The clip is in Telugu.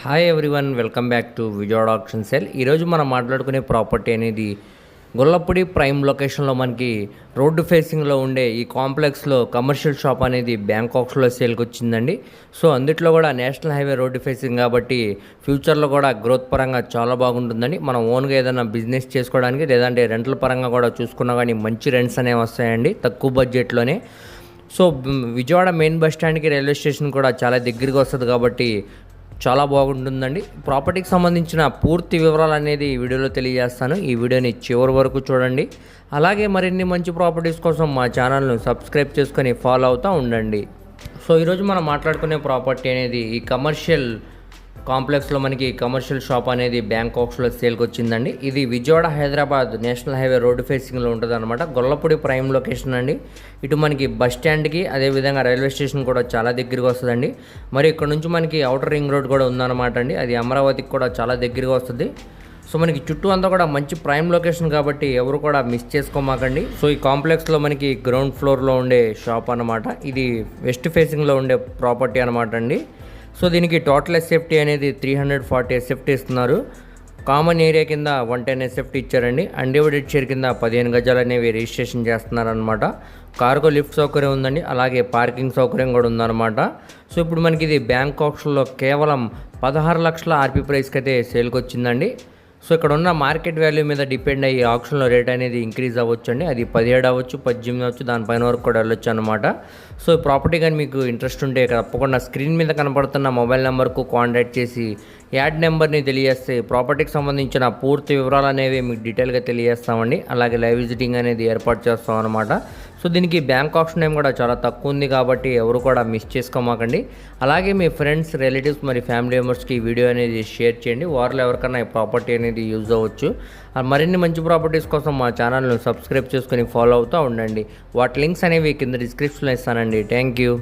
Hi everyone, welcome back to Vijayawada auction sale. ఈరోజు మనం మాట్లాడుకునే ప్రాపర్టీ అనేది గొల్లపూడి ప్రైమ్ లొకేషన్లో మనకి రోడ్డు ఫేసింగ్లో ఉండే ఈ కాంప్లెక్స్లో కమర్షియల్ షాప్ అనేది బ్యాంకాక్స్లో సేల్కి వచ్చిందండి. సో అందుట్లో కూడా నేషనల్ హైవే రోడ్డు ఫేసింగ్ కాబట్టి ఫ్యూచర్లో కూడా గ్రోత్ పరంగా చాలా బాగుంటుందండి. మనం ఓన్గా ఏదైనా బిజినెస్ చేసుకోవడానికి లేదంటే రెంట్ల పరంగా కూడా చూసుకున్నా కానీ మంచి రెంట్స్ అనేవి వస్తాయండి తక్కువ బడ్జెట్లోనే. సో విజయవాడ మెయిన్ బస్ స్టాండ్కి రైల్వే స్టేషన్ కూడా చాలా దగ్గరగా వస్తుంది కాబట్టి చాలా బాగుంటుందండి. ప్రాపర్టీకి సంబంధించిన పూర్తి వివరాలు అనేది ఈ వీడియోలో తెలియజేస్తాను. ఈ వీడియోని చివరి వరకు చూడండి. అలాగే మరిన్ని మంచి ప్రాపర్టీస్ కోసం మా ఛానల్ను సబ్స్క్రైబ్ చేసుకొని ఫాలో అవుతూ ఉండండి. సో ఈరోజు మనం మాట్లాడుకునే ప్రాపర్టీ అనేది ఈ కమర్షియల్ కాంప్లెక్స్లో మనకి కమర్షియల్ షాప్ అనేది బ్యాంకాక్స్లో సేల్కి వచ్చిందండి. ఇది Vijayawada Hyderabad national highway road ఫేసింగ్లో ఉంటుంది అనమాట. గొల్లపూడి ప్రైమ్ లొకేషన్ అండి. ఇటు మనకి బస్ స్టాండ్కి అదేవిధంగా రైల్వే స్టేషన్ కూడా చాలా దగ్గరగా వస్తుందండి. మరి ఇక్కడ నుంచి మనకి అవుటర్ రింగ్ రోడ్ కూడా ఉందన్నమాట అండి. అది అమరావతికి కూడా చాలా దగ్గరగా వస్తుంది. సో మనకి చుట్టూ అంతా కూడా మంచి ప్రైమ్ లొకేషన్ కాబట్టి ఎవరు కూడా మిస్ చేసుకోమాకండి. సో ఈ కాంప్లెక్స్లో మనకి గ్రౌండ్ ఫ్లోర్లో ఉండే షాప్ అనమాట. ఇది వెస్ట్ ఫేసింగ్లో ఉండే ప్రాపర్టీ అనమాట అండి. సో దీనికి టోటల్ ఎస్ఎఫ్టీ అనేది 340 ఎస్ఎఫ్టీ ఇస్తున్నారు. కామన్ ఏరియా కింద 110 ఎస్ఎఫ్టీ ఇచ్చారండి. అన్డివైడెడ్ షేర్ కింద 15 గజాలు అనేవి రిజిస్ట్రేషన్ చేస్తున్నారనమాట. కారుకు లిఫ్ట్ సౌకర్యం ఉందండి, అలాగే పార్కింగ్ సౌకర్యం కూడా ఉందన్నమాట. సో ఇప్పుడు మనకి ఇది బ్యాంకాక్స్లో కేవలం 16 లక్షల ఆర్పీ ప్రైస్కి అయితే సేల్కి వచ్చిందండి. సో ఇక్కడ ఉన్న మార్కెట్ వాల్యూ మీద డిపెండ్ అయ్యి ఆప్షన్లో రేట్ అనేది ఇంక్రీజ్ అవ్వచ్చు అండి. అది 17 అవ్వచ్చు, 18 అవ్వచ్చు, దానిపైన వరకు కూడా వెళ్ళొచ్చు అనమాట. సో ఈ ప్రాపర్టీ కానీ మీకు ఇంట్రెస్ట్ ఉంటే తప్పకుండా స్క్రీన్ మీద కనపడుతున్న మొబైల్ నెంబర్కు కాంటాక్ట్ చేసి యాడ్ నెంబర్ని తెలియజేస్తే ప్రాపర్టీకి సంబంధించిన పూర్తి వివరాలు అనేవి మీకు డీటెయిల్గా తెలియజేస్తామండి. అలాగే లైవ్ విజిటింగ్ అనేది ఏర్పాటు చేస్తాం అనమాట. సో దీనికి బ్యాంక్ ఆప్షన్ టైం కూడా చాలా తక్కువ ఉంది కాబట్టి ఎవరు కూడా మిస్ చేసుకోమాకండి. అలాగే మీ ఫ్రెండ్స్, రిలేటివ్స్ మరి ఫ్యామిలీ మెంబర్స్కి ఈ వీడియో అనేది షేర్ చేయండి. వారిలో ఎవరికైనా ఈ ప్రాపర్టీ అనేది యూజ్ అవ్వచ్చు. మరిన్ని మంచి ప్రాపర్టీస్ కోసం మా ఛానల్ను సబ్స్క్రైబ్ చేసుకొని ఫాలో అవుతూ ఉండండి. వాటి లింక్స్ అనేవి కింద డిస్క్రిప్షన్లో ఇస్తానండి. Thank you.